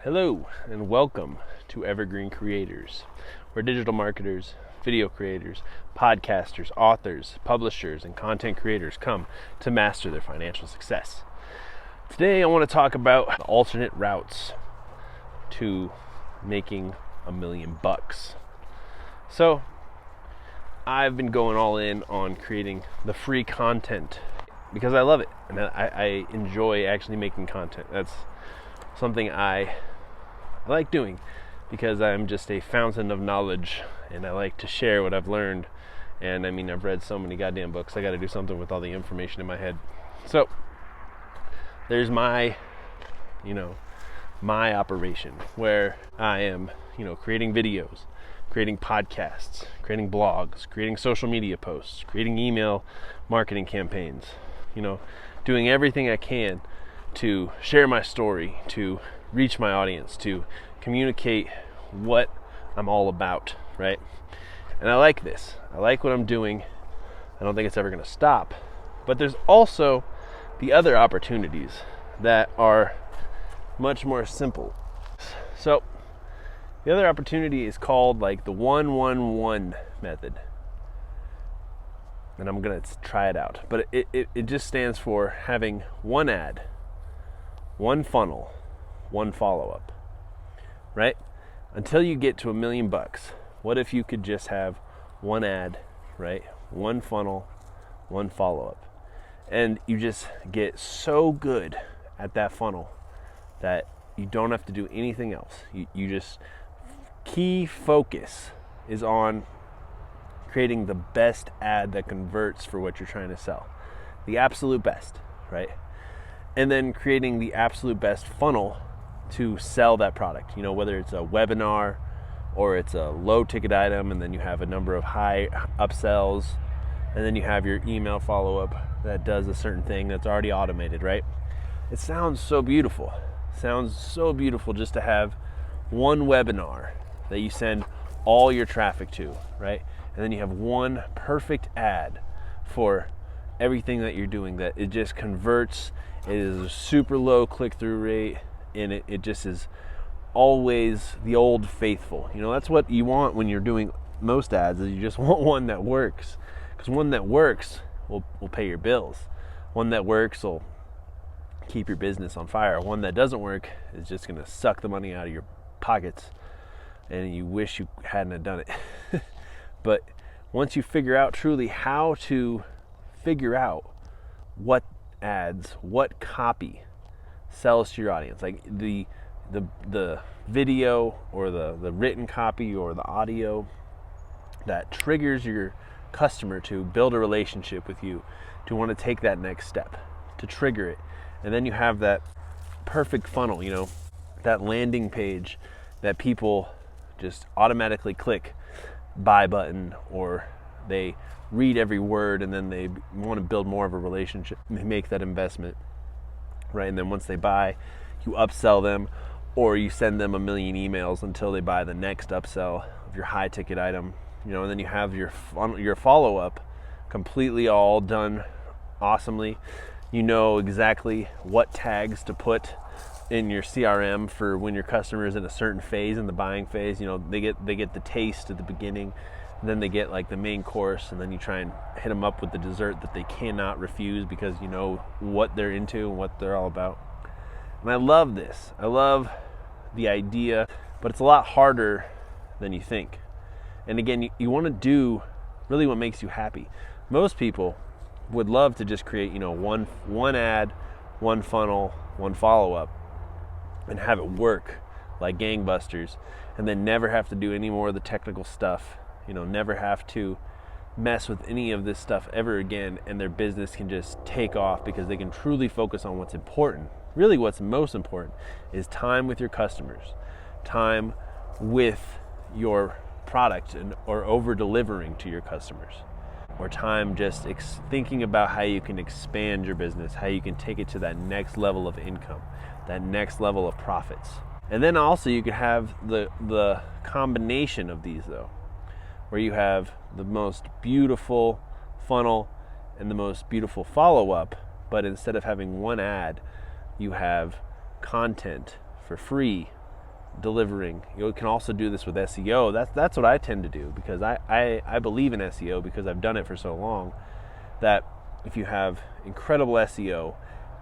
Hello and welcome to Evergreen Creators, where digital marketers, video creators, podcasters, authors, publishers, and content creators come to master their financial success. Today I want to talk about the alternate routes to making $1 million. So I've been going all in on creating the free content because I love it and I enjoy actually making content. That's something I like doing because I'm just a fountain of knowledge and I like to share what I've learned. And I mean, I've read so many goddamn books, I got to do something with all the information in my head. So there's my operation where I am, creating videos, creating podcasts, creating blogs, creating social media posts, creating email marketing campaigns, doing everything I can to share my story, to reach my audience, to communicate what I'm all about, right? And I like this. I like what I'm doing. I don't think it's ever going to stop. But there's also the other opportunities that are much more simple. So the other opportunity is called like the 1-1-1 method. And I'm going to try it out. But it just stands for having one ad, one funnel, one follow-up, right? Until you get to $1 million, what if you could just have one ad, right? One funnel, one follow-up. And you just get so good at that funnel that you don't have to do anything else. You just, key focus is on creating the best ad that converts for what you're trying to sell. The absolute best, right? And then creating the absolute best funnel to sell that product, whether it's a webinar or it's a low ticket item, and then you have a number of high upsells, and then you have your email follow-up that does a certain thing that's already automated, right? It sounds so beautiful. Sounds so beautiful just to have one webinar that you send all your traffic to, right? And then you have one perfect ad for everything that you're doing that it just converts. It is a super low click-through rate, and it just is always the old faithful. That's what you want when you're doing most ads, is you just want one that works. Because one that works will pay your bills. One that works will keep your business on fire. One that doesn't work is just going to suck the money out of your pockets, and you wish you hadn't have done it. But once you figure out truly how to figure out what ads, what copy sells to your audience, like the video or the written copy or the audio that triggers your customer to build a relationship with you, to want to take that next step, to trigger it. And then you have that perfect funnel, that landing page that people just automatically click buy button, or they read every word and then they want to build more of a relationship, make that investment, right? And then once they buy, you upsell them, or you send them 1 million emails until they buy the next upsell of your high ticket item, and then you have your follow-up completely all done awesomely. You know exactly what tags to put in your CRM for when your customer is in a certain phase, in the buying phase. They get the taste at the beginning, and then they get like the main course, and then you try and hit them up with the dessert that they cannot refuse because you know what they're into and what they're all about. And I love this. I love the idea, but it's a lot harder than you think. And again, you want to do really what makes you happy. Most people would love to just create, one ad, one funnel, one follow-up, and have it work like gangbusters, and then never have to do any more of the technical stuff, never have to mess with any of this stuff ever again, and their business can just take off because they can truly focus on what's important. Really what's most important is time with your customers, time with your product, or over-delivering to your customers, or time just thinking about how you can expand your business, how you can take it to that next level of income, that next level of profits. And then also you could have the combination of these, though, where you have the most beautiful funnel and the most beautiful follow-up, but instead of having one ad, you have content for free delivering. You can also do this with SEO. That's what I tend to do, because I believe in SEO because I've done it for so long, that if you have incredible SEO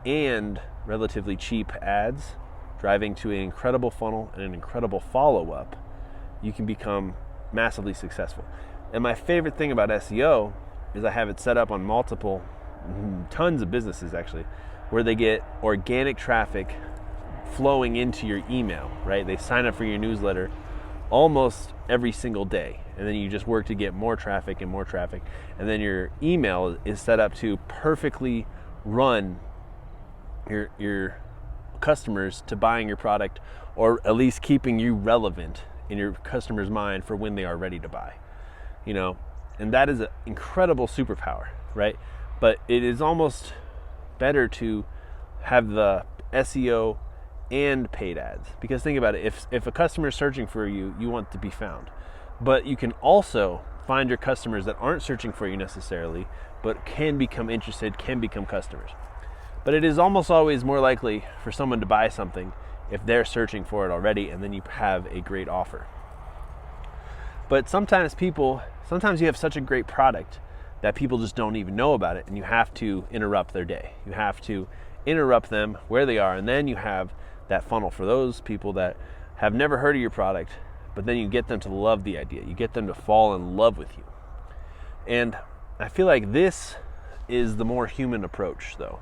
and relatively cheap ads driving to an incredible funnel and an incredible follow-up, you can become massively successful. And my favorite thing about SEO is I have it set up on multiple, tons of businesses actually, where they get organic traffic flowing into your email, right? They sign up for your newsletter almost every single day, and then you just work to get more traffic and more traffic, and then your email is set up to perfectly run your customers to buying your product, or at least keeping you relevant in your customer's mind for when they are ready to buy, you know. And that is an incredible superpower, right? But it is almost better to have the SEO and paid ads, because think about it, if a customer is searching for you, you want to be found, but you can also find your customers that aren't searching for you necessarily, but can become interested, can become customers. But it is almost always more likely for someone to buy something if they're searching for it already, and then you have a great offer. But sometimes you have such a great product that people just don't even know about it, and you have to interrupt their day. You have to interrupt them where they are, and then you have that funnel for those people that have never heard of your product, but then you get them to love the idea. You get them to fall in love with you. And I feel like this is the more human approach, though,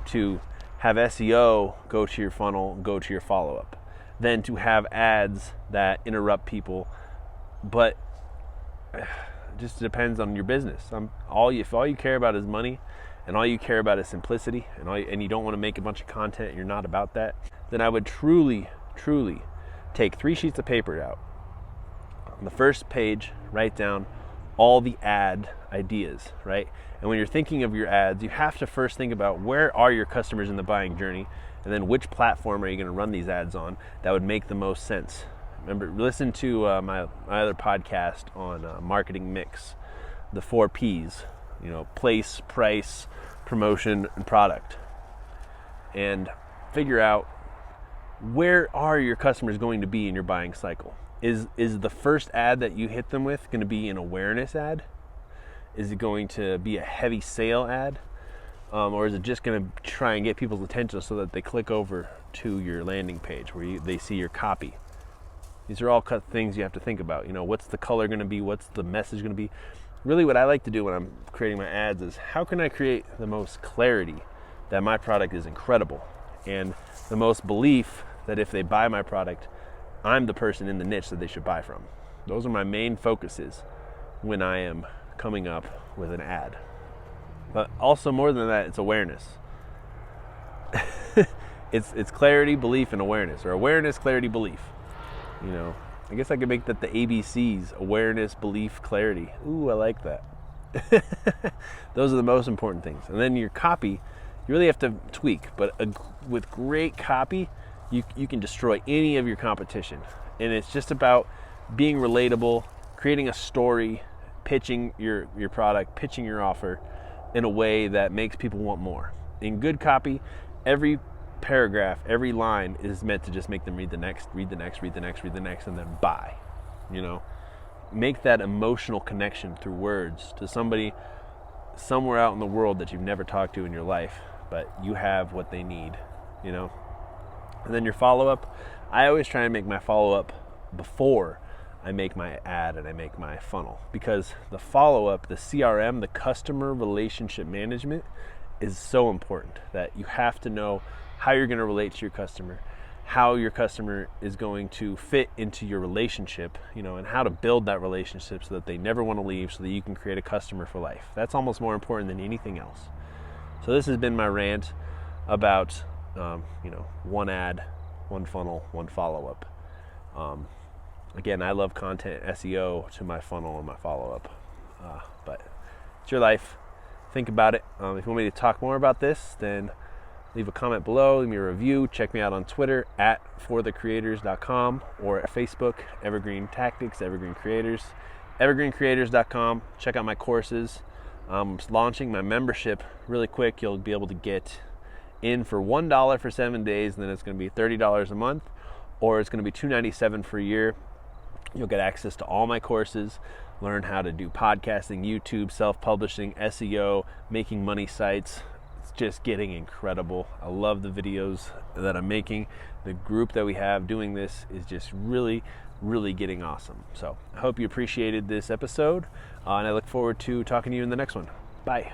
to have SEO go to your funnel, go to your follow-up, than to have ads that interrupt people. But it just depends on your business. If all you care about is money, and all you care about is simplicity, and you don't want to make a bunch of content, and you're not about that, then I would truly take 3 sheets of paper out. On the first page, write down all the ad ideas, right? And when you're thinking of your ads, you have to first think about where are your customers in the buying journey, and then which platform are you going to run these ads on that would make the most sense. Remember, listen to my other podcast on marketing mix, the 4 Ps, you know, place, price, promotion, and product. And figure out, where are your customers going to be in your buying cycle? Is the first ad that you hit them with going to be an awareness ad? Is it going to be a heavy sale ad? Or is it just going to try and get people's attention so that they click over to your landing page where they see your copy? These are all things you have to think about. You know, what's the color going to be? What's the message going to be? Really, what I like to do when I'm creating my ads is, how can I create the most clarity that my product is incredible, and the most belief that if they buy my product, I'm the person in the niche that they should buy from. Those are my main focuses when I am coming up with an ad. But also, more than that, it's awareness. It's clarity, belief, and awareness, or awareness, clarity, belief. You know, I guess I could make that the ABCs: awareness, belief, clarity. Ooh, I like that. Those are the most important things. And then your copy, you really have to tweak, but with great copy, you can destroy any of your competition. And it's just about being relatable, creating a story, pitching your product, pitching your offer in a way that makes people want more. In good copy, every paragraph, every line is meant to just make them read the next, and then buy. You know, make that emotional connection through words to somebody somewhere out in the world that you've never talked to in your life, but you have what they need, you know. And then your follow-up, I always try and make my follow-up before I make my ad and I make my funnel, because the follow-up, the CRM, the customer relationship management, is so important, that you have to know how you're going to relate to your customer, how your customer is going to fit into your relationship, you know, and how to build that relationship so that they never want to leave, so that you can create a customer for life. That's almost more important than anything else. So this has been my rant about, one ad, one funnel, one follow-up. Again, I love content SEO to my funnel and my follow-up, but it's your life. Think about it. If you want me to talk more about this, then leave a comment below, leave me a review. Check me out on Twitter at forthecreators.com, or at Facebook, Evergreen Tactics, Evergreen Creators, evergreencreators.com. Check out my courses. I'm launching my membership really quick. You'll be able to get in for $1 for 7 days, and then it's going to be $30 a month. or it's going to be $297 for a year. You'll get access to all my courses, learn how to do podcasting, YouTube, self-publishing, SEO, making money sites. It's just getting incredible. I love the videos that I'm making. The group that we have doing this is just really, really getting awesome. So I hope you appreciated this episode, and I look forward to talking to you in the next one. Bye.